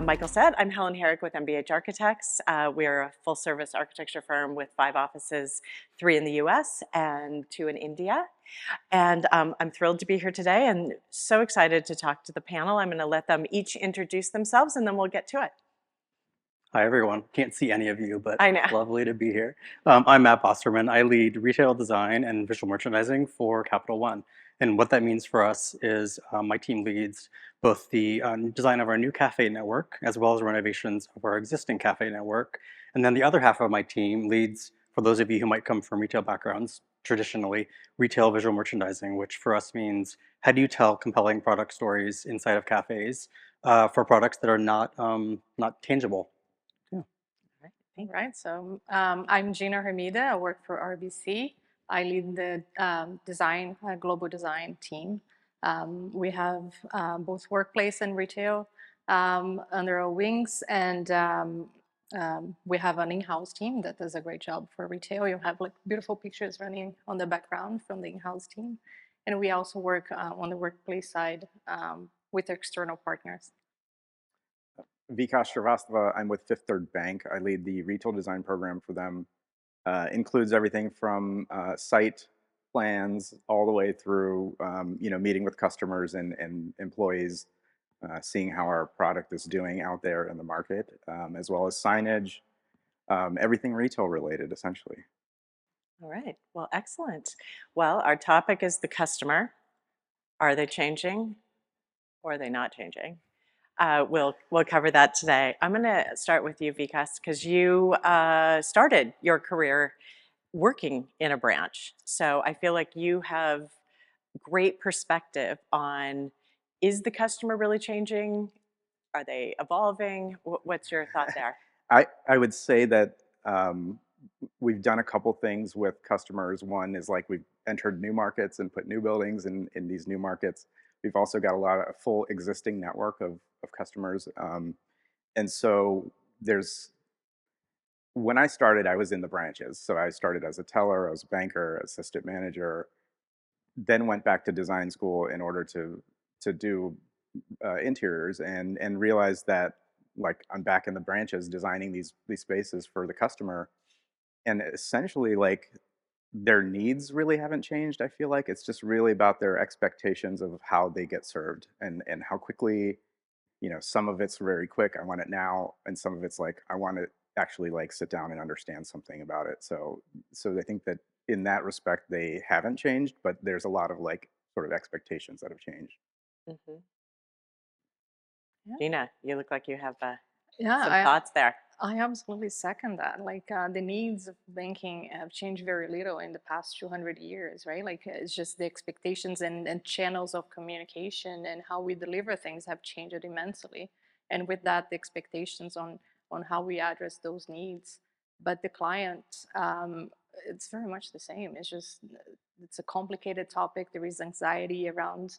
Michael said, I'm Helen Herrick with MBH Architects. We're a full-service architecture firm with 5 offices, 3 in the US and 2 in India. And I'm thrilled to be here today and so excited to talk to the panel. I'm going to let them each introduce themselves and then we'll get to it. Hi, everyone. Can't see any of you, but I know. lovely to be here. I'm Matt Bosserman. I lead retail design and visual merchandising for Capital One. And what that means for us is my team leads both the design of our new cafe network as well as renovations of our existing cafe network. And then the other half of my team leads, for those of you who might come from retail backgrounds, traditionally, retail visual merchandising, which for us means how do you tell compelling product stories inside of cafes for products that are not tangible. Right, so I'm Gina Hermida. I work for RBC. I lead the global design team. We have both workplace and retail under our wings, and we have an in-house team that does a great job for retail. You have like beautiful pictures running on the background from the in-house team, and we also work on the workplace side with external partners. Vikas Srivastrava. I'm with Fifth Third Bank. I lead the retail design program for them. Includes everything from site plans all the way through, meeting with customers and employees, seeing how our product is doing out there in the market, as well as signage, everything retail related, essentially. All right, well, excellent. Well, our topic is the customer. Are they changing or are they not changing? We'll cover that today. I'm going to start with you, Vikas, because you started your career working in a branch. So I feel like you have great perspective on, is the customer really changing? Are they evolving? What's your thought there? I would say that we've done a couple things with customers. One is like we've entered new markets and put new buildings in these new markets. We've also got a full existing network of customers. And so when I started, I was in the branches. So I started as a teller, I was a banker, assistant manager, then went back to design school in order to do interiors and realized that like I'm back in the branches designing these spaces for the customer. And essentially like their needs really haven't changed. I feel like it's just really about their expectations of how they get served and how quickly, some of it's very quick, I want it now, and some of it's like I want to actually like sit down and understand something about it. So I think that in that respect they haven't changed, but there's a lot of like sort of expectations that have changed. Mm-hmm. Yeah. Gina, you look like you have Yeah, some thoughts there. I absolutely second that. Like the needs of banking have changed very little in the past 200 years, right? Like it's just the expectations and channels of communication and how we deliver things have changed immensely. And with that, the expectations on how we address those needs. But the client, it's very much the same. It's a complicated topic. There is anxiety around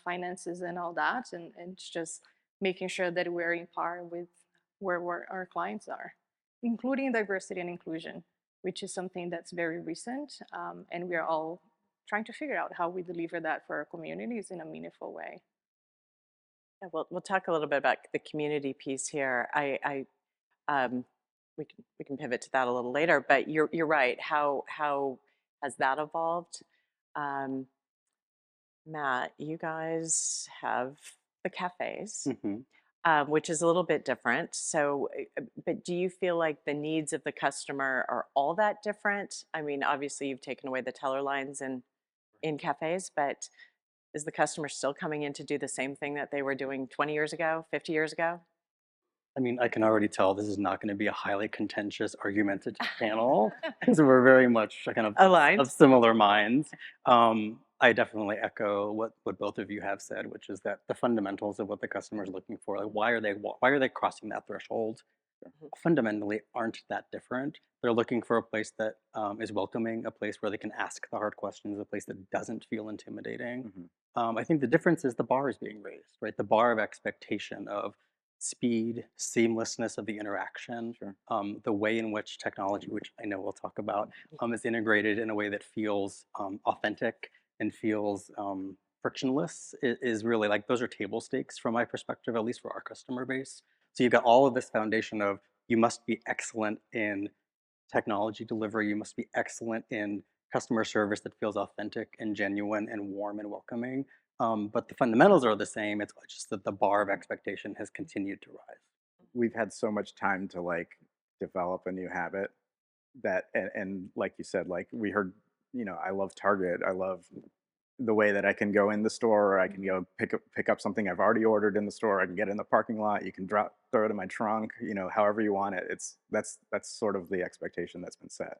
finances and all that. And it's just making sure that we're in par with where our clients are, including diversity and inclusion, which is something that's very recent. And we're all trying to figure out how we deliver that for our communities in a meaningful way. Yeah, we'll talk a little bit about the community piece here. We can pivot to that a little later, but you're right. How has that evolved? Matt, you guys have the cafes. Mm-hmm. Which is a little bit different. So, but do you feel like the needs of the customer are all that different? I mean, obviously you've taken away the teller lines in cafes, but is the customer still coming in to do the same thing that they were doing 20 years ago, 50 years ago? I mean, I can already tell this is not going to be a highly contentious, argumentative panel because we're very much kind of aligned, of similar minds. I definitely echo what both of you have said, which is that the fundamentals of what the customer is looking for, like why are they crossing that threshold, fundamentally aren't that different. They're looking for a place that is welcoming, a place where they can ask the hard questions, a place that doesn't feel intimidating. I think the difference is the bar is being raised, right? The bar of expectation of speed, seamlessness of the interaction, the way in which technology, which I know we'll talk about, is integrated in a way that feels authentic and feels frictionless is really like, those are table stakes from my perspective, at least for our customer base. So you've got all of this foundation of you must be excellent in technology delivery, you must be excellent in customer service that feels authentic and genuine and warm and welcoming. But the fundamentals are the same. It's just that the bar of expectation has continued to rise. We've had so much time to like develop a new habit that, and like you said, like we heard, I love Target. I love the way that I can go in the store, or I can go pick up something I've already ordered in the store. I can get in the parking lot. You can throw it in my trunk. However you want it. That's sort of the expectation that's been set.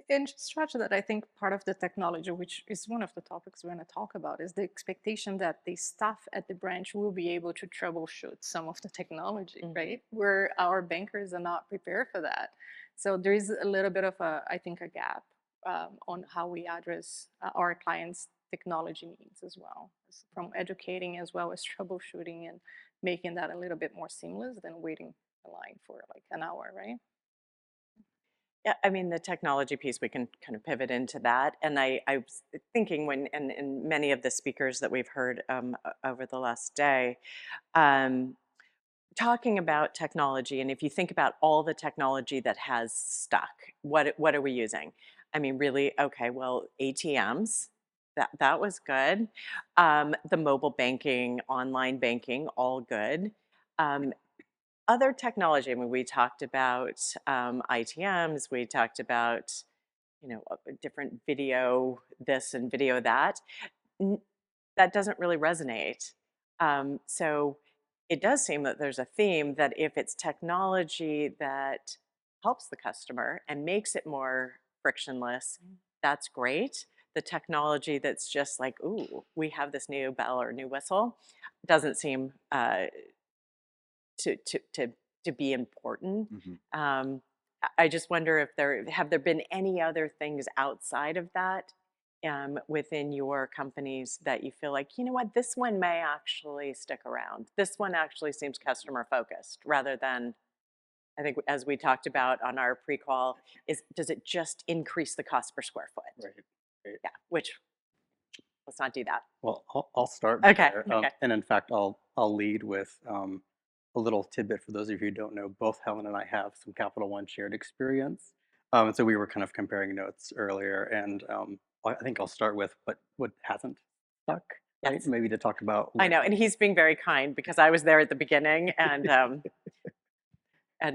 And just to add to that, I think part of the technology, which is one of the topics we're going to talk about, is the expectation that the staff at the branch will be able to troubleshoot some of the technology, right? Where our bankers are not prepared for that. So there is a little bit of I think, a gap on how we address our clients' technology needs as well, from educating as well as troubleshooting and making that a little bit more seamless than waiting in line for like an hour, right? Yeah, I mean, the technology piece, we can kind of pivot into that. And I was thinking and many of the speakers that we've heard over the last day, talking about technology, and if you think about all the technology that has stuck, what are we using? I mean, really, okay, well, ATMs, that was good. The mobile banking, online banking, all good. Other technology, I mean, we talked about ITMs, we talked about, different video this and video that. That doesn't really resonate. So it does seem that there's a theme that if it's technology that helps the customer and makes it more frictionless, that's great. The technology that's just like, ooh, we have this new bell or new whistle, doesn't seem to be important. I just wonder if have there been any other things outside of that within your companies that you feel like, you know what, this one may actually stick around. This one actually seems customer focused rather than, I think as we talked about on our pre-call, does it just increase the cost per square foot? Right. Yeah, which let's not do that. Well, I'll start Okay. there. Okay. And in fact, I'll lead with a little tidbit for those of you who don't know. Both Helen and I have some Capital One shared experience. And so we were kind of comparing notes earlier. And I think I'll start with what hasn't stuck, right? Yes. Maybe to talk about. I know, and he's being very kind because I was there at the beginning, and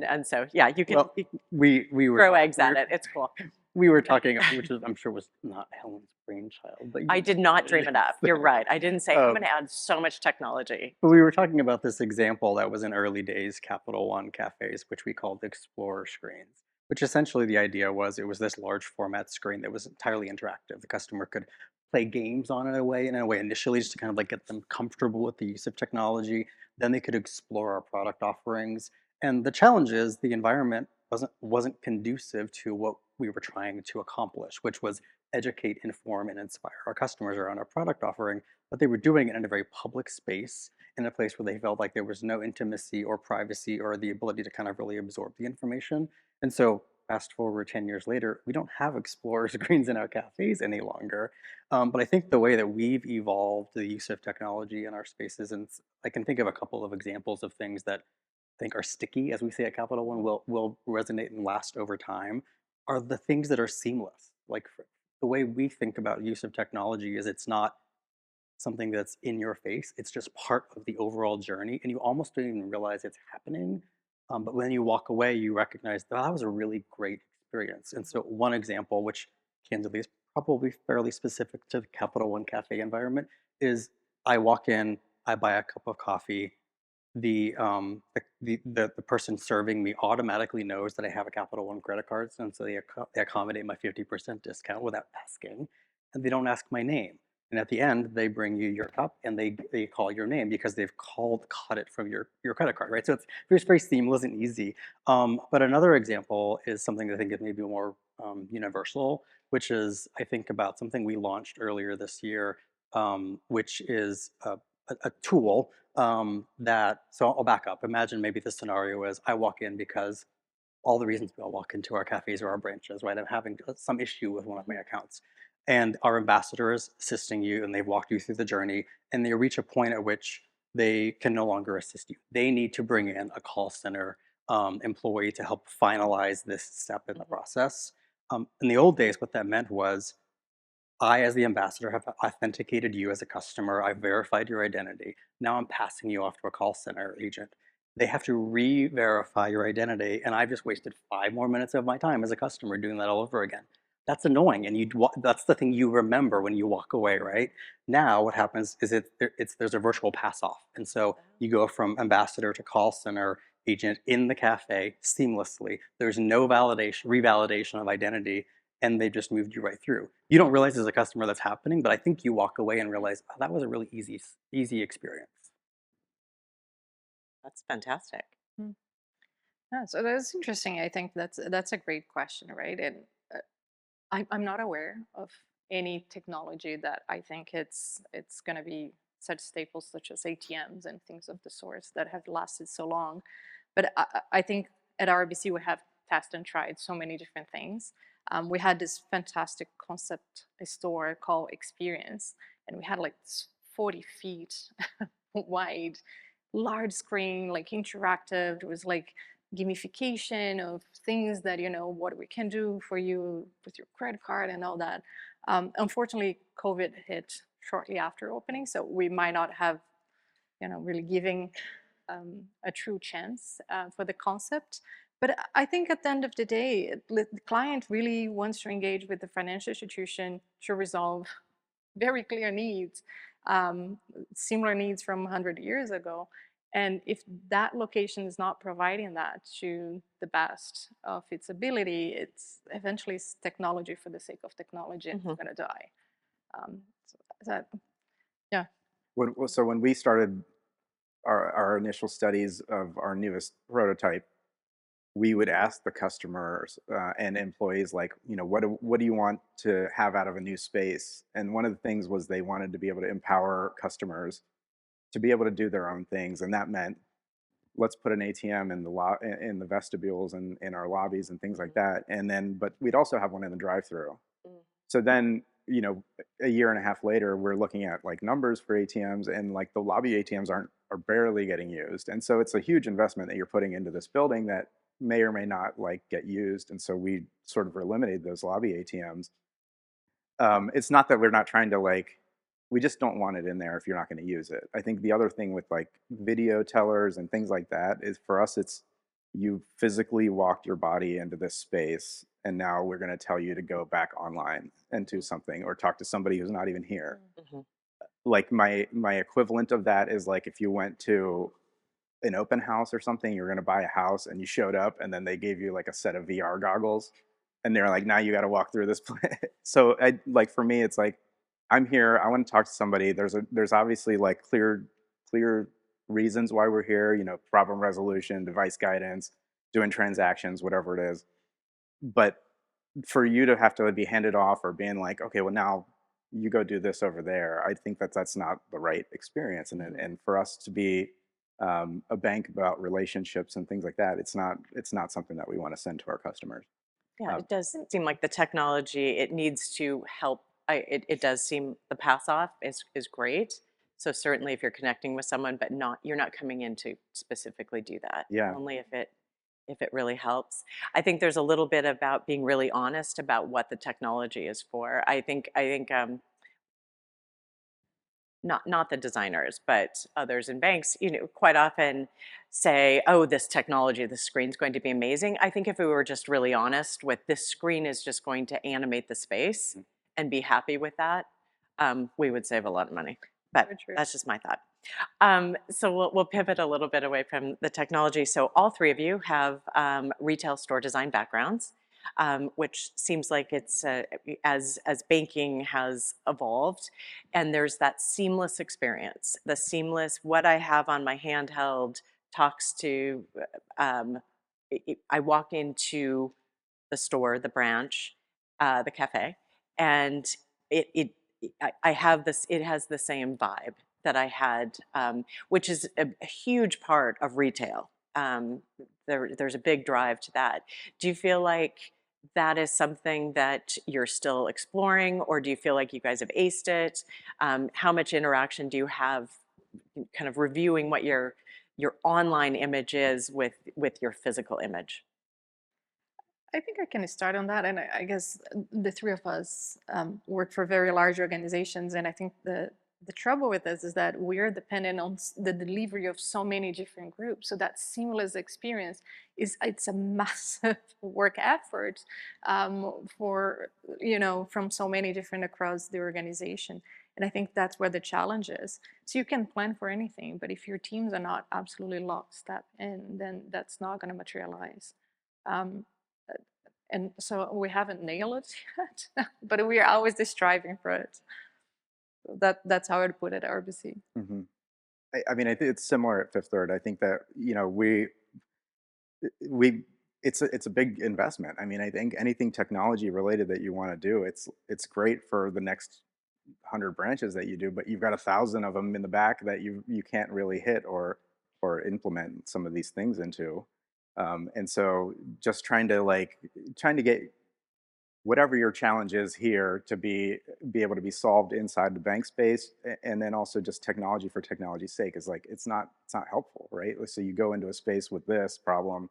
and so yeah, you can, Well, we were throw eggs at it. It's cool. We were talking, which is I'm sure was not Helen's brainchild, but I did not dream it up. You're right. I didn't say I'm going to add so much technology. But we were talking about this example that was in early days Capital One cafes, which we called Explorer screens, which essentially the idea was it was this large format screen that was entirely interactive. The customer could play games on it in a way initially just to kind of like get them comfortable with the use of technology. Then they could explore our product offerings. And the challenge is the environment wasn't conducive to what we were trying to accomplish, which was educate, inform, and inspire our customers around our product offering. But they were doing it in a very public space, in a place where they felt like there was no intimacy or privacy or the ability to kind of really absorb the information. And so fast forward 10 years later, we don't have Explorer screens in our cafes any longer. But I think the way that we've evolved the use of technology in our spaces, and I can think of a couple of examples of things that I think are sticky, as we say at Capital One, will resonate and last over time, are the things that are seamless. Like the way we think about use of technology is it's not something that's in your face. It's just part of the overall journey, and you almost don't even realize it's happening. But when you walk away, you recognize that was a really great experience. And so one example, which candidly is probably fairly specific to the Capital One cafe environment, is I walk in, I buy a cup of coffee. The person serving me automatically knows that I have a Capital One credit card, and so they accommodate my 50% discount without asking, and they don't ask my name. And at the end, they bring you your cup and they call your name because they've caught it from your credit card, right? So it's very seamless and easy. But another example is something that I think is maybe more universal, which is I think about something we launched earlier this year, which is a tool so I'll back up. Imagine maybe the scenario is I walk in because all the reasons we all walk into our cafes or our branches, right? I'm having some issue with one of my accounts. And our ambassador is assisting you and they've walked you through the journey and they reach a point at which they can no longer assist you. They need to bring in a call center employee to help finalize this step in the process. In the old days, what that meant was I, as the ambassador, have authenticated you as a customer. I've verified your identity. Now I'm passing you off to a call center agent. They have to re-verify your identity, and I've just wasted 5 more minutes of my time as a customer doing that all over again. That's annoying, and that's the thing you remember when you walk away, right? Now what happens is there's a virtual pass off, and so you go from ambassador to call center agent in the cafe seamlessly. There's no revalidation of identity, and they just moved you right through. You don't realize as a customer that's happening, but I think you walk away and realize, oh, that was a really easy experience. That's fantastic. Yeah, so that's interesting. I think that's a great question, right? And I'm not aware of any technology that I think it's going to be such staples such as ATMs and things of the sort that have lasted so long. But I think at RBC we have tested and tried so many different things. We had this fantastic concept store called Experience, and we had like 40 feet wide, large screen, like interactive. It was like gamification of things that, what we can do for you with your credit card and all that. Unfortunately, COVID hit shortly after opening, so we might not have, really giving a true chance for the concept. But I think at the end of the day, the client really wants to engage with the financial institution to resolve very clear needs, similar needs from 100 years ago. And if that location is not providing that to the best of its ability, it's eventually technology for the sake of technology, and it's going to die. Yeah. So when we started our initial studies of our newest prototype, we would ask the customers and employees, like, what do you want to have out of a new space? And one of the things was they wanted to be able to empower customers to be able to do their own things, and that meant let's put an ATM in the vestibules and in our lobbies and things like that. And then, but we'd also have one in the drive-through. So then, a year and a half later, we're looking at like numbers for ATMs, and like the lobby ATMs are barely getting used. And so it's a huge investment that you're putting into this building that may or may not like get used. And so we sort of eliminated those lobby ATMs. It's not that we're not trying to we just don't want it in there if you're not going to use it. I think the other thing with like video tellers and things like that is, for us, it's you physically walked your body into this space, and now we're going to tell you to go back online and do something or talk to somebody who's not even here. Like my equivalent of that is like if you went to an open house or something, you're going to buy a house and you showed up, and then they gave you like a set of VR goggles, and they're like, now you got to walk through this place. So for me, it's like, I'm here, I want to talk to somebody. There's obviously like clear reasons why we're here, problem resolution, device guidance, doing transactions, whatever it is. But for you to have to be handed off or being like, okay, well, now you go do this over there, I think that's not the right experience. And for us to be a bank about relationships and things like that, it's not something that we want to send to our customers. Yeah, it does seem like the technology, it needs to help. It does seem the pass off is great. So certainly if you're connecting with someone, but you're not coming in to specifically do that. Yeah. Only if it really helps. I think there's a little bit about being really honest about what the technology is for. I think not the designers, but others in banks, quite often say, oh, this technology, this screen's going to be amazing. I think if we were just really honest with this screen is just going to animate the space and be happy with that, we would save a lot of money. But that's just my thought. So we'll pivot a little bit away from the technology. So all three of you have retail store design backgrounds, which seems like it's as banking has evolved, and there's that seamless experience. The seamless, what I have on my handheld talks to, I walk into the store, the branch, the cafe, and I have this, it has the same vibe that I had, which is a huge part of retail. There's a big drive to that. Do you feel like that is something that you're still exploring, or do you feel like you guys have aced it? How much interaction do you have kind of reviewing what your online image is with your physical image. I think I can start on that, and I guess the three of us work for very large organizations, and I think the trouble with this is that we're dependent on the delivery of so many different groups. So that seamless experience it's a massive work effort for from so many different across the organization, and I think that's where the challenge is. So you can plan for anything, but if your teams are not absolutely lockstep in, then that's not going to materialize. Um, and so we haven't nailed it yet, but we are always just striving for it. That's how I'd put it at RBC. Mm-hmm. I mean, I think it's similar at Fifth Third. I think that it's a big investment. I mean, I think anything technology related that you want to do, it's great for the next 100 branches that you do, but you've got 1,000 of them in the back that you can't really hit or implement some of these things into. And so just trying to get whatever your challenge is here to be able to be solved inside the bank space, and then also just technology for technology's sake is like it's not helpful, right? So you go into a space with this problem,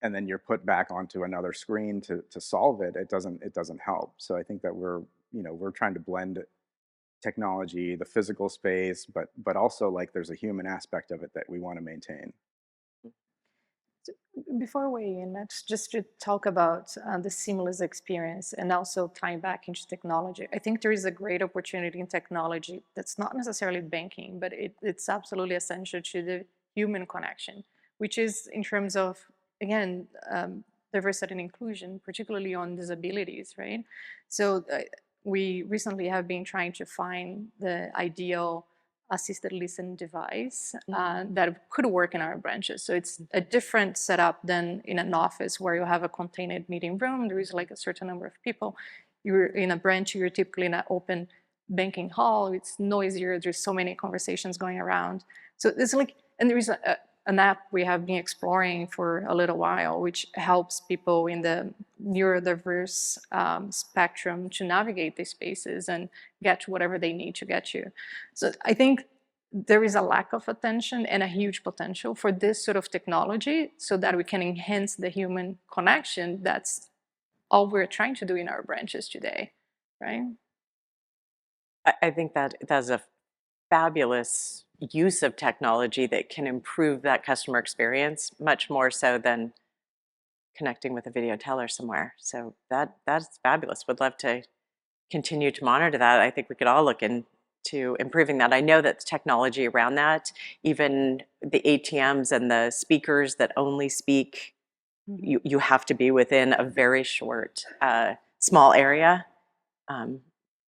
and then you're put back onto another screen to solve it. It doesn't help. So I think that we're trying to blend technology, the physical space, but also like there's a human aspect of it that we want to maintain. Before we in, Matt, just to talk about the seamless experience and also tying back into technology, I think there is a great opportunity in technology that's not necessarily banking, but it's absolutely essential to the human connection, which is in terms of, again, diversity and inclusion, particularly on disabilities, right? So we recently have been trying to find the ideal assisted listening device that could work in our branches. So it's a different setup than in an office where you have a contained meeting room. There is like a certain number of people. You're in a branch, you're typically in an open banking hall. It's noisier. There's so many conversations going around. So it's like, and there is an app we have been exploring for a little while, which helps people in the neurodiverse spectrum to navigate these spaces and get to whatever they need to get to. So I think there is a lack of attention and a huge potential for this sort of technology so that we can enhance the human connection. That's all we're trying to do in our branches today, right? I think that that's a fabulous use of technology that can improve that customer experience much more so than connecting with a video teller somewhere. So that's fabulous. Would love to continue to monitor that. I think we could all look into improving that. I know that the technology around that, even the ATMs and the speakers that only speak, you have to be within a very short, small area.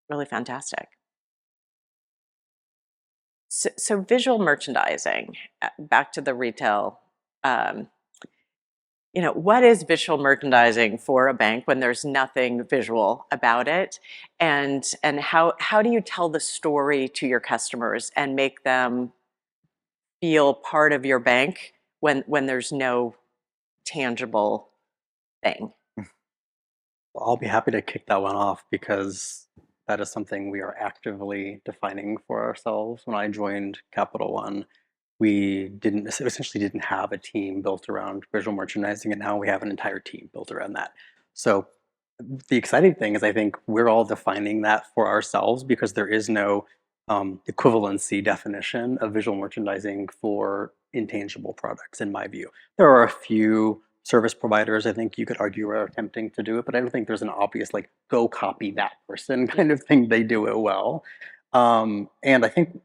Really fantastic. So visual merchandising, back to the retail, what is visual merchandising for a bank when there's nothing visual about it? And how do you tell the story to your customers and make them feel part of your bank when there's no tangible thing? Well, I'll be happy to kick that one off because that is something we are actively defining for ourselves. When I joined Capital One, we essentially didn't have a team built around visual merchandising, and now we have an entire team built around that. So the exciting thing is I think we're all defining that for ourselves because there is no equivalency definition of visual merchandising for intangible products, in my view. There are a few service providers, I think you could argue, are attempting to do it, but I don't think there's an obvious, like, go copy that person kind of thing. They do it well. And I think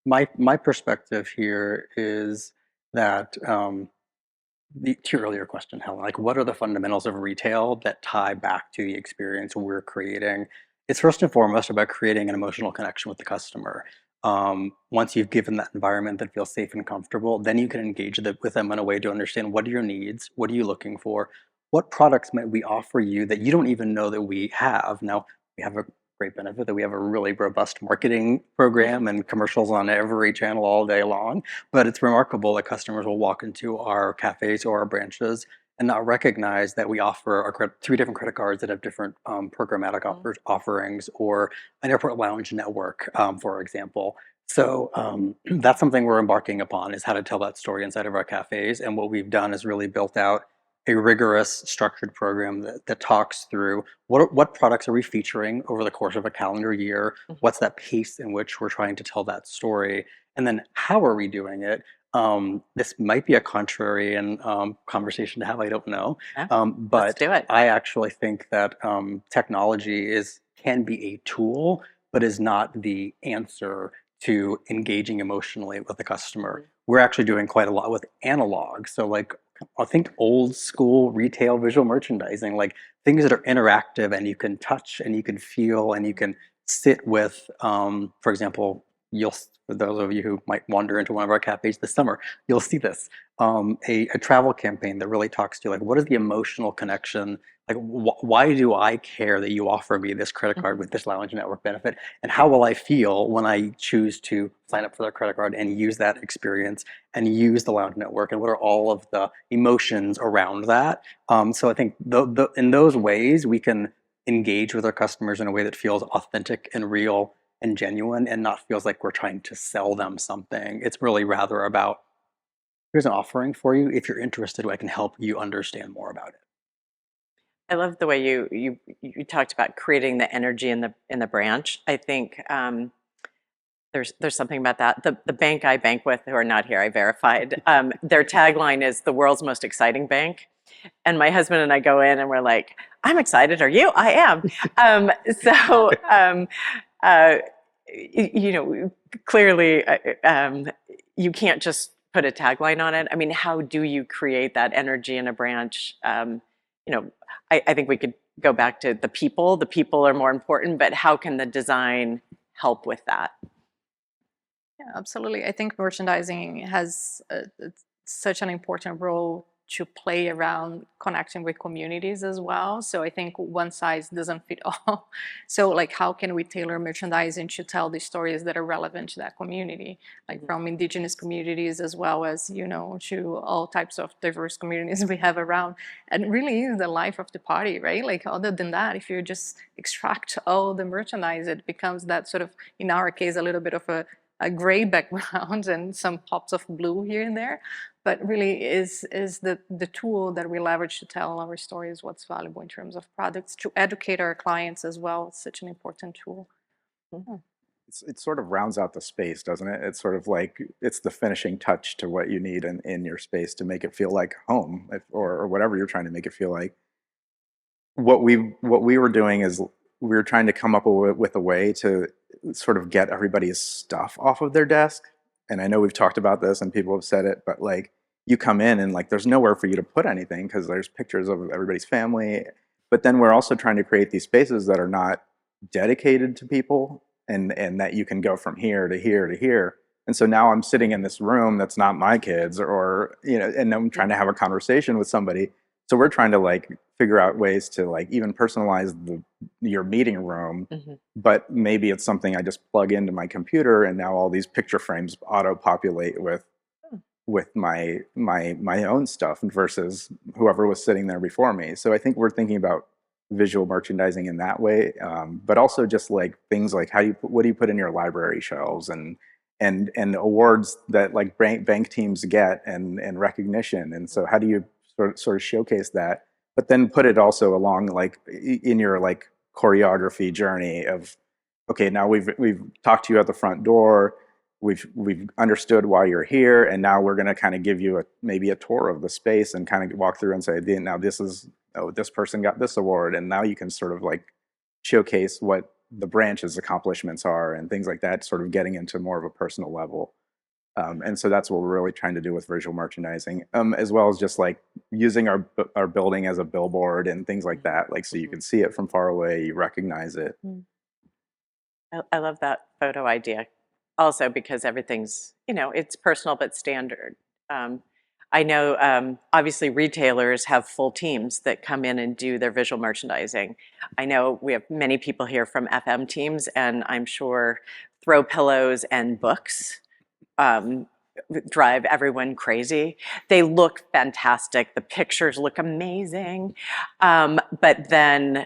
my perspective here is that to your earlier question, Helen, like what are the fundamentals of retail that tie back to the experience we're creating? It's first and foremost about creating an emotional connection with the customer. Once you've given that environment that feels safe and comfortable, then you can engage with them in a way to understand what are your needs, what are you looking for, what products might we offer you that you don't even know that we have. Now, we have a great benefit that we have a really robust marketing program and commercials on every channel all day long, but it's remarkable that customers will walk into our cafes or our branches and not recognize that we offer our 3 different credit cards that have different programmatic offerings, or an airport lounge network, for example. So that's something we're embarking upon, is how to tell that story inside of our cafes. And what we've done is really built out a rigorous structured program that talks through what products are we featuring over the course of a calendar year, what's that pace in which we're trying to tell that story, and then how are we doing it. This might be a contrarian conversation to have, I don't know. Yeah, let's But do it. I actually think that technology can be a tool, but is not the answer to engaging emotionally with the customer. We're actually doing quite a lot with analog. So like, I think old school retail visual merchandising, like things that are interactive and you can touch and you can feel and you can sit with, for example, for those of you who might wander into one of our cafes this summer, you'll see this, a travel campaign that really talks to like, what is the emotional connection? Like, why do I care that you offer me this credit card with this Lounge Network benefit? And how will I feel when I choose to sign up for their credit card and use that experience and use the Lounge Network? And what are all of the emotions around that? So I think in those ways, we can engage with our customers in a way that feels authentic and real and genuine and not feels like we're trying to sell them something. It's really rather about, here's an offering for you. If you're interested, I can help you understand more about it. I love the way you talked about creating the energy in the branch. I think there's something about that. The bank I bank with, who are not here, I verified. Their tagline is "the world's most exciting bank," and my husband and I go in and we're like, "I'm excited. Are you? I am." So you know, clearly, you can't just put a tagline on it. I mean, how do you create that energy in a branch? You know, I think we could go back to the people. The people are more important, but how can the design help with that? Yeah, absolutely. I think merchandising has such an important role to play around connecting with communities as well. So I think one size doesn't fit all. So like, how can we tailor merchandising to tell the stories that are relevant to that community, like from indigenous communities as well as, you know, to all types of diverse communities we have around, and really is the life of the party, right? Like, other than that, if you just extract all the merchandise, it becomes that sort of, in our case, a little bit of a gray background and some pops of blue here and there, but really is the tool that we leverage to tell our stories what's valuable in terms of products, to educate our clients as well. It's such an important tool. It sort of rounds out the space, doesn't it? It's sort of like it's the finishing touch to what you need in your space to make it feel like home, or whatever you're trying to make it feel like. What we were doing is we were trying to come up with a way to sort of get everybody's stuff off of their desk. And I know we've talked about this and people have said it, but like, you come in and like there's nowhere for you to put anything because there's pictures of everybody's family. But then we're also trying to create these spaces that are not dedicated to people, and that you can go from here to here to here. And so now I'm sitting in this room that's not my kids, or you know, and I'm trying to have a conversation with somebody. So we're trying to like figure out ways to like even personalize your meeting room, but maybe it's something I just plug into my computer, and now all these picture frames auto populate with my own stuff versus whoever was sitting there before me. So I think we're thinking about visual merchandising in that way, but also just like things like what do you put in your library shelves, and awards that like bank teams get, and recognition. And so how do you sort of showcase that, but then put it also along like in your like choreography journey of, okay, now we've talked to you at the front door, we've understood why you're here, and now we're going to kind of give you maybe a tour of the space and kind of walk through and say, now this is, oh, this person got this award, and now you can sort of like showcase what the branch's accomplishments are and things like that, sort of getting into more of a personal level. And so that's what we're really trying to do with visual merchandising, as well as just like using our building as a billboard and things like that, like so you can see it from far away, you recognize it. I love that photo idea. Also, because everything's, you know, it's personal but standard. I know, obviously, retailers have full teams that come in and do their visual merchandising. I know we have many people here from FM teams, and I'm sure throw pillows and books drive everyone crazy. They look fantastic. The pictures look amazing. But then,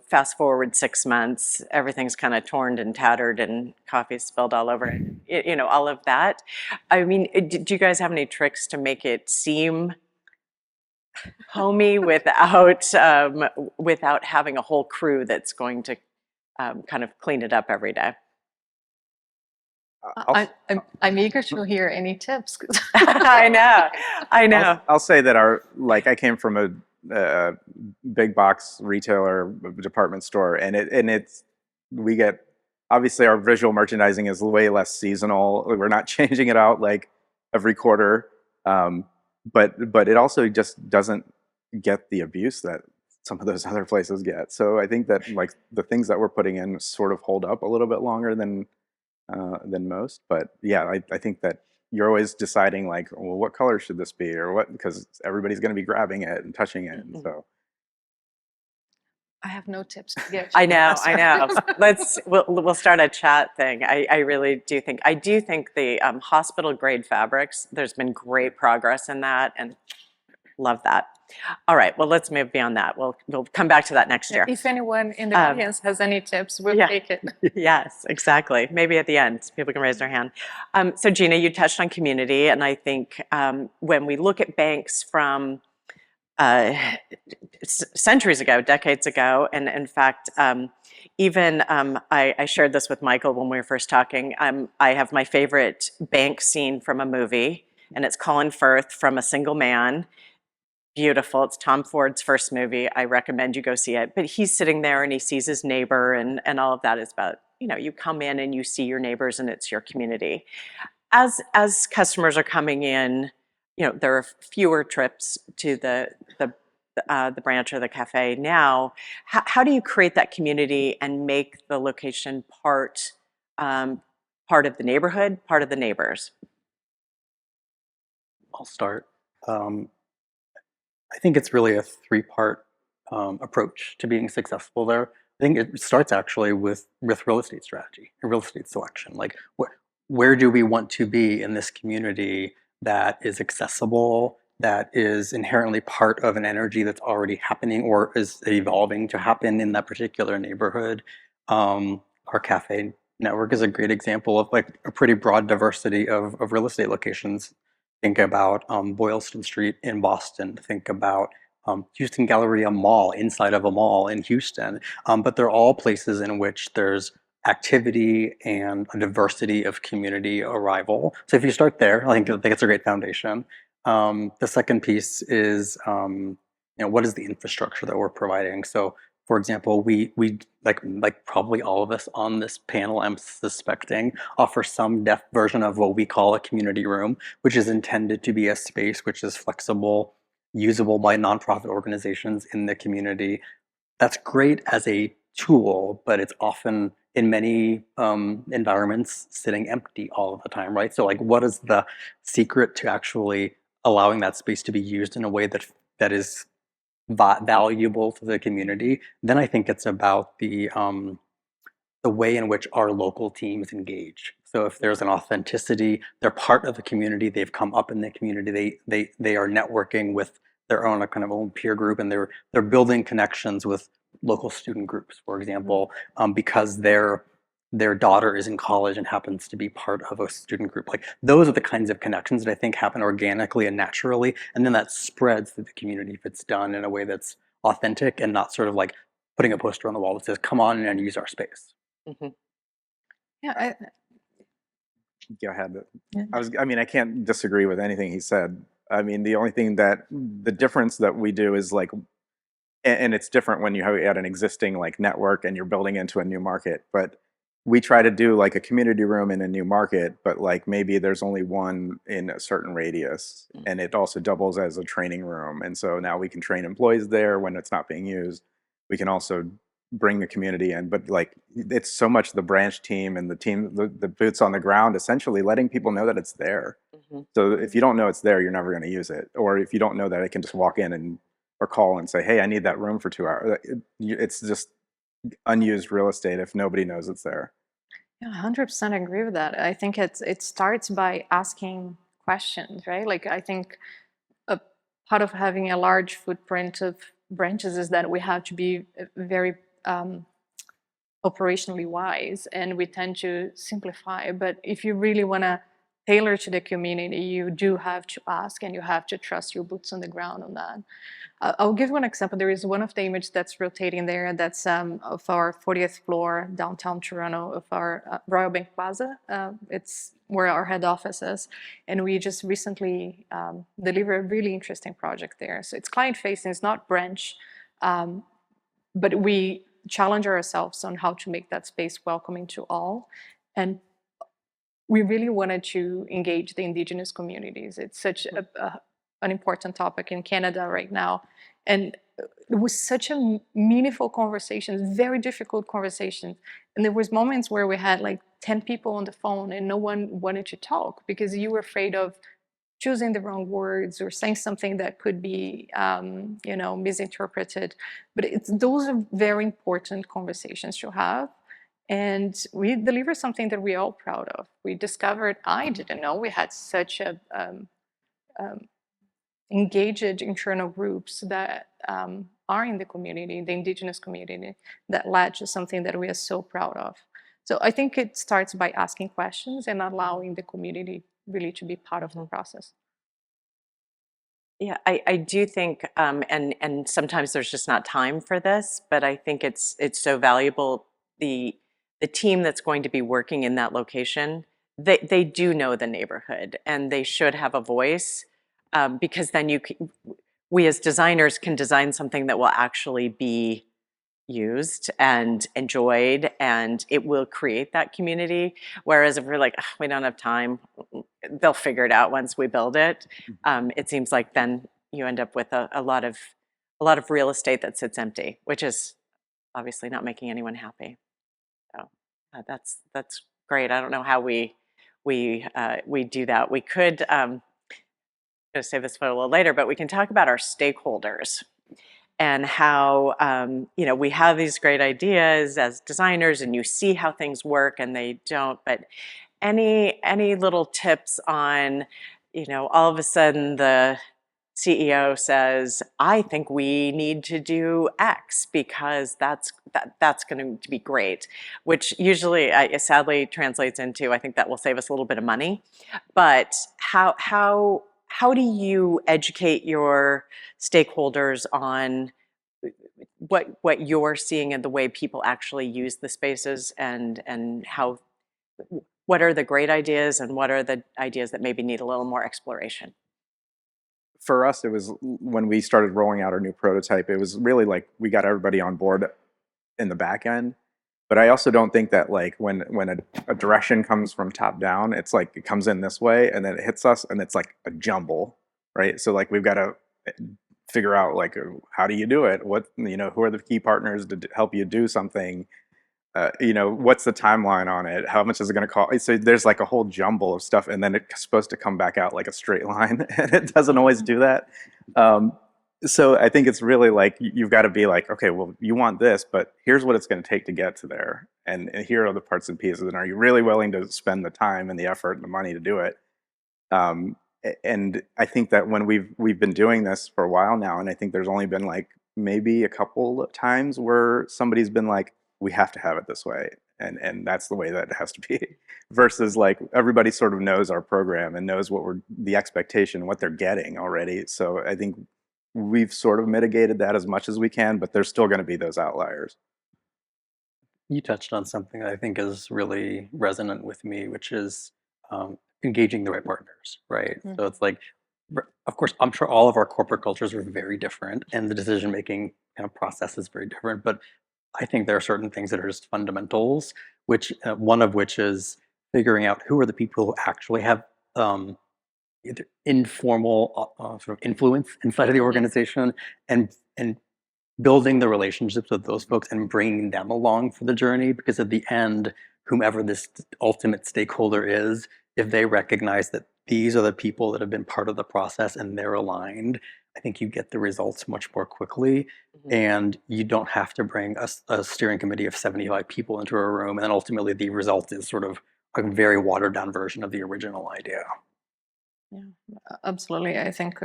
fast forward 6 months, everything's kind of torn and tattered and coffee spilled all over it, all of that. I mean, do you guys have any tricks to make it seem homey without having a whole crew that's going to kind of clean it up every day? I'm eager to hear any tips. I know. I'll say that I came from a big box retailer department store, and we get, obviously our visual merchandising is way less seasonal. We're not changing it out like every quarter, but it also just doesn't get the abuse that some of those other places get. So I think that like the things that we're putting in sort of hold up a little bit longer than most. But yeah, I think that you're always deciding like, well, what color should this be, or what, because everybody's going to be grabbing it and touching it. And so I have no tips to give. I know. We'll start a chat thing. I really do think the hospital grade fabrics, there's been great progress in that, and love that. All right, well, let's move beyond that. We'll come back to that next year. If anyone in the audience has any tips, we'll take it. Yes, exactly. Maybe at the end, people can raise their hand. So Gina, you touched on community, and I think when we look at banks from centuries ago, decades ago, and in fact, even I shared this with Michael when we were first talking. I have my favorite bank scene from a movie, and it's Colin Firth from A Single Man. Beautiful. It's Tom Ford's first movie. I recommend you go see it. But he's sitting there and he sees his neighbor, and all of that is about, you come in and you see your neighbors and it's your community. As customers are coming in, there are fewer trips to the branch or the cafe now. How do you create that community and make the location part of the neighborhood, part of the neighbors? I'll start. I think it's really a three-part approach to being successful there. I think it starts actually with real estate strategy and real estate selection. Like, where do we want to be in this community that is accessible, that is inherently part of an energy that's already happening or is evolving to happen in that particular neighborhood? Our cafe network is a great example of like a pretty broad diversity of real estate locations. Think about Boylston Street in Boston. Think about Houston Galleria Mall inside of a mall in Houston. But they're all places in which there's activity and a diversity of community arrival. So if you start there, I think it's a great foundation. The second piece is, what is the infrastructure that we're providing? So, for example, we like probably all of us on this panel, I'm suspecting, offer some deaf version of what we call a community room, which is intended to be a space which is flexible, usable by nonprofit organizations in the community. That's great as a tool, but it's often in many environments sitting empty all of the time, right? So like, what is the secret to actually allowing that space to be used in a way that is valuable to the community? Then I think it's about the way in which our local teams engage. So if there's an authenticity, they're part of the community, they've come up in the community, they are networking with their own kind of own peer group, and they're building connections with local student groups, for example, because their daughter is in college and happens to be part of a student group. Like, those are the kinds of connections that I think happen organically and naturally, and then that spreads through the community if it's done in a way that's authentic and not sort of like putting a poster on the wall that says, come on and use our space. Mm-hmm. Yeah. Go ahead. I can't disagree with anything he said. I mean, the difference that we do is like, and it's different when you have an existing like network and you're building into a new market, but we try to do like a community room in a new market, but like maybe there's only one in a certain radius, and it also doubles as a training room. And so now we can train employees there when it's not being used. We can also bring the community in, but like, it's so much the branch team and the team, the boots on the ground, essentially letting people know that it's there. Mm-hmm. So if you don't know it's there, you're never going to use it. Or if you don't know that, I can just walk in or call and say, hey, I need that room for 2 hours. It's just unused real estate if nobody knows it's there. Yeah, 100% agree with that. I think it starts by asking questions, right? Like I think a part of having a large footprint of branches is that we have to be very operationally wise, and we tend to simplify. But if you really want to tailor to the community, you do have to ask, and you have to trust your boots on the ground on that. I'll give you an example. There is one of the images that's rotating there that's of our 40th floor downtown Toronto of our Royal Bank Plaza. It's where our head office is. And we just recently delivered a really interesting project there. So it's client facing, it's not branch, but we challenge ourselves on how to make that space welcoming to all. And we really wanted to engage the Indigenous communities. It's such an important topic in Canada right now. And it was such a meaningful conversation, very difficult conversation. And there was moments where we had like 10 people on the phone and no one wanted to talk because you were afraid of choosing the wrong words or saying something that could be, misinterpreted. But those are very important conversations to have. And we delivered something that we're all proud of. We discovered, I didn't know we had such a engaged internal groups that are in the community, the Indigenous community, that led to something that we are so proud of. So I think it starts by asking questions and allowing the community really to be part of the process. Yeah, I do think, and sometimes there's just not time for this, but I think it's so valuable. The team that's going to be working in that location, they do know the neighborhood, and they should have a voice, because then we as designers can design something that will actually be used and enjoyed, and it will create that community. Whereas if we're like, "Ugh, we don't have time," they'll figure it out once we build it. It seems like then you end up with a lot of real estate that sits empty, which is obviously not making anyone happy. So that's great. I don't know how we do that. We could. I'm going to save this for a little later, but we can talk about our stakeholders and how we have these great ideas as designers, and you see how things work and they don't. But any little tips on, all of a sudden the CEO says, "I think we need to do X because that's going to be great," which usually sadly translates into, I think that will save us a little bit of money. But how do you educate your stakeholders on what you're seeing and the way people actually use the spaces, and what are the great ideas and what are the ideas that maybe need a little more exploration? For us, it was when we started rolling out our new prototype, it was really like we got everybody on board in the back end. But I also don't think that like when a direction comes from top down, it's like it comes in this way and then it hits us and it's like a jumble, right? So like we've got to figure out like how do you do it? What, who are the key partners to help you do something? What's the timeline on it? How much is it going to cost? So there's like a whole jumble of stuff, and then it's supposed to come back out like a straight line, and it doesn't always do that. So I think it's really like you've got to be like, okay, well, you want this, but here's what it's going to take to get to there, and here are the parts and pieces, and are you really willing to spend the time and the effort and the money to do it? And I think that when we've been doing this for a while now, and I think there's only been like maybe a couple of times where somebody's been like, we have to have it this way, and that's the way that it has to be, versus like everybody sort of knows our program and knows the expectation, what they're getting already. So I think we've sort of mitigated that as much as we can, but there's still going to be those outliers. You touched on something that I think is really resonant with me, which is engaging the right partners, right? Mm-hmm. So it's like, of course, I'm sure all of our corporate cultures are very different, and the decision-making kind of process is very different, but I think there are certain things that are just fundamentals, which one of which is figuring out who are the people who actually have either informal sort of influence inside of the organization, and building the relationships with those folks and bringing them along for the journey. Because at the end, whomever this ultimate stakeholder is, if they recognize that these are the people that have been part of the process and they're aligned, I think you get the results much more quickly, Mhm. and you don't have to bring a steering committee of 75 people into a room, and then ultimately the result is sort of a very watered down version of the original idea. Yeah, absolutely. I think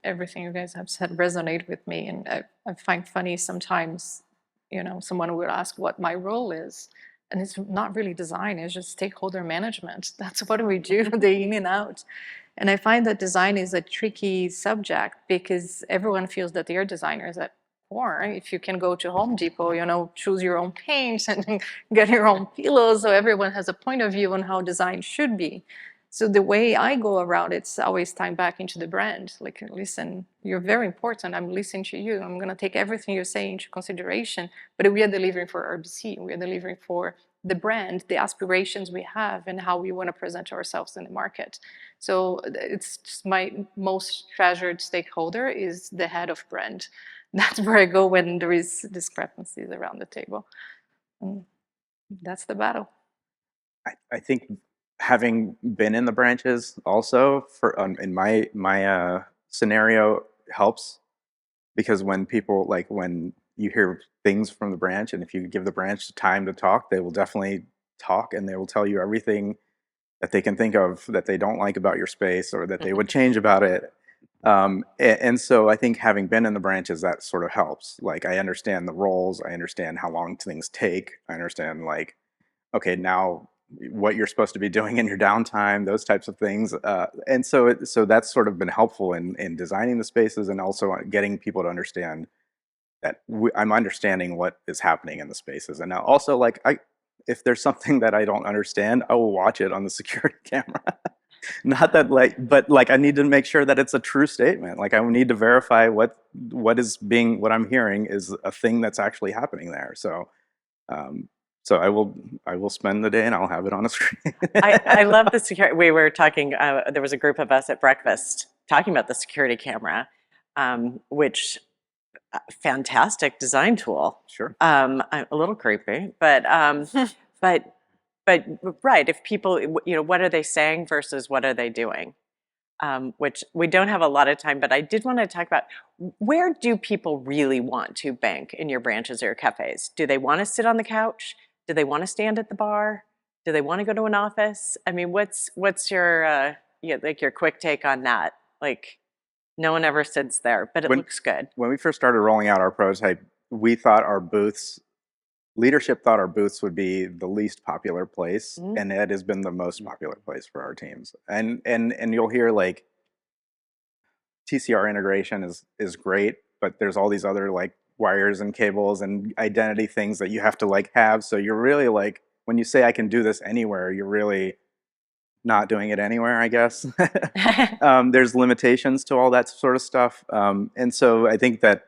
everything you guys have said resonate with me, and I find funny sometimes, someone will ask what my role is, and it's not really design; it's just stakeholder management. That's what we do day in and out. And I find that design is a tricky subject because everyone feels that they're designers at core. If you can go to Home Depot, choose your own paints and get your own pillows, so everyone has a point of view on how design should be. So the way I go around it's always tying back into the brand. Like, listen, you're very important. I'm listening to you. I'm going to take everything you're saying into consideration. But we are delivering for RBC. We are delivering for the brand, the aspirations we have, and how we want to present ourselves in the market. So it's just my most treasured stakeholder is the head of brand. That's where I go when there is discrepancies around the table. And that's the battle. I think having been in the branches also for in my scenario helps, because when people when you hear things from the branch, and if you give the branch time to talk, they will definitely talk, and they will tell you everything that they can think of that they don't like about your space or that they would change about it. And so I think having been in the branches, that sort of helps. Like, I understand the roles, I understand how long things take, I understand okay, now what you're supposed to be doing in your downtime, those types of things. And so that's sort of been helpful in designing the spaces, and also getting people to understand that I'm understanding what is happening in the spaces. And now also, if there's something that I don't understand, I will watch it on the security camera. Not that but I need to make sure that it's a true statement. Like, I need to verify what I'm hearing is a thing that's actually happening there. So so I will spend the day and I'll have it on a screen. I love the security. We were talking, there was a group of us at breakfast talking about the security camera, which fantastic design tool. Sure. A little creepy, but but right. If people, what are they saying versus what are they doing? Which we don't have a lot of time, but I did want to talk about, where do people really want to bank in your branches or your cafes? Do they want to sit on the couch? Do they want to stand at the bar? Do they want to go to an office? I mean, what's your your quick take on that? Like, no one ever sits there, but it looks good. When we first started rolling out our prototype, we thought leadership thought our booths would be the least popular place, and it has been the most popular place for our teams. And you'll hear TCR integration is great, but there's all these other wires and cables and identity things that you have to have. So you're really when you say I can do this anywhere, you're really not doing it anywhere, I guess. There's limitations to all that sort of stuff. And so I think that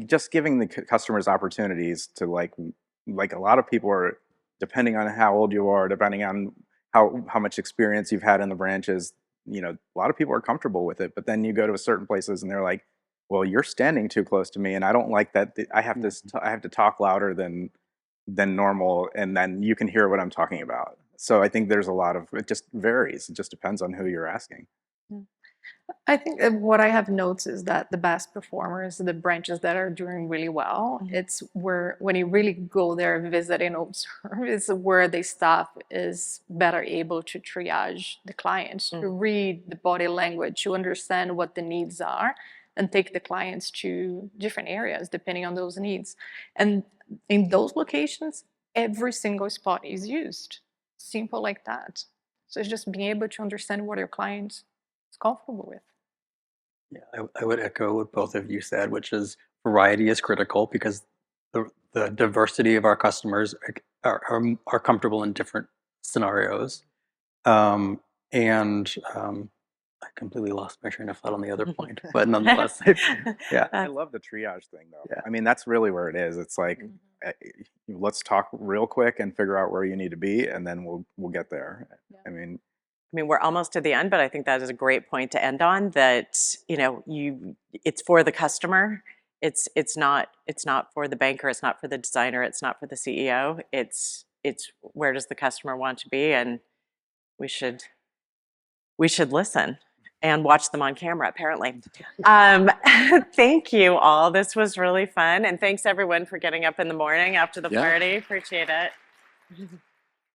just giving the customers opportunities to a lot of people are, depending on how old you are, depending on how much experience you've had in the branches, a lot of people are comfortable with it. But then you go to certain places and they're like, well, you're standing too close to me, and I don't like that. I have to talk louder than normal, and then you can hear what I'm talking about. So I think there's it just varies. It just depends on who you're asking. I think what I have noticed is that the best performers, the branches that are doing really well, it's where when you really go there, visit and observe, is where the staff is better able to triage the clients, to read the body language, to understand what the needs are, and take the clients to different areas depending on those needs. And in those locations, every single spot is used. Simple like that. So it's just being able to understand what your client is comfortable with. Yeah, I would echo what both of you said, which is variety is critical, because the diversity of our customers are comfortable in different scenarios. And I completely lost my train of thought on the other point, but nonetheless, yeah. I love the triage thing, though. Yeah. I mean, that's really where it is. It's let's talk real quick and figure out where you need to be, and then we'll get there. Yeah. I mean, we're almost to the end, but I think that is a great point to end on, that, it's for the customer. It's not for the banker, it's not for the designer, it's not for the CEO. It's where does the customer want to be, and we should listen. and watch them on camera, apparently. Thank you all. This was really fun. And thanks everyone for getting up in the morning after the Yeah. party. Appreciate it.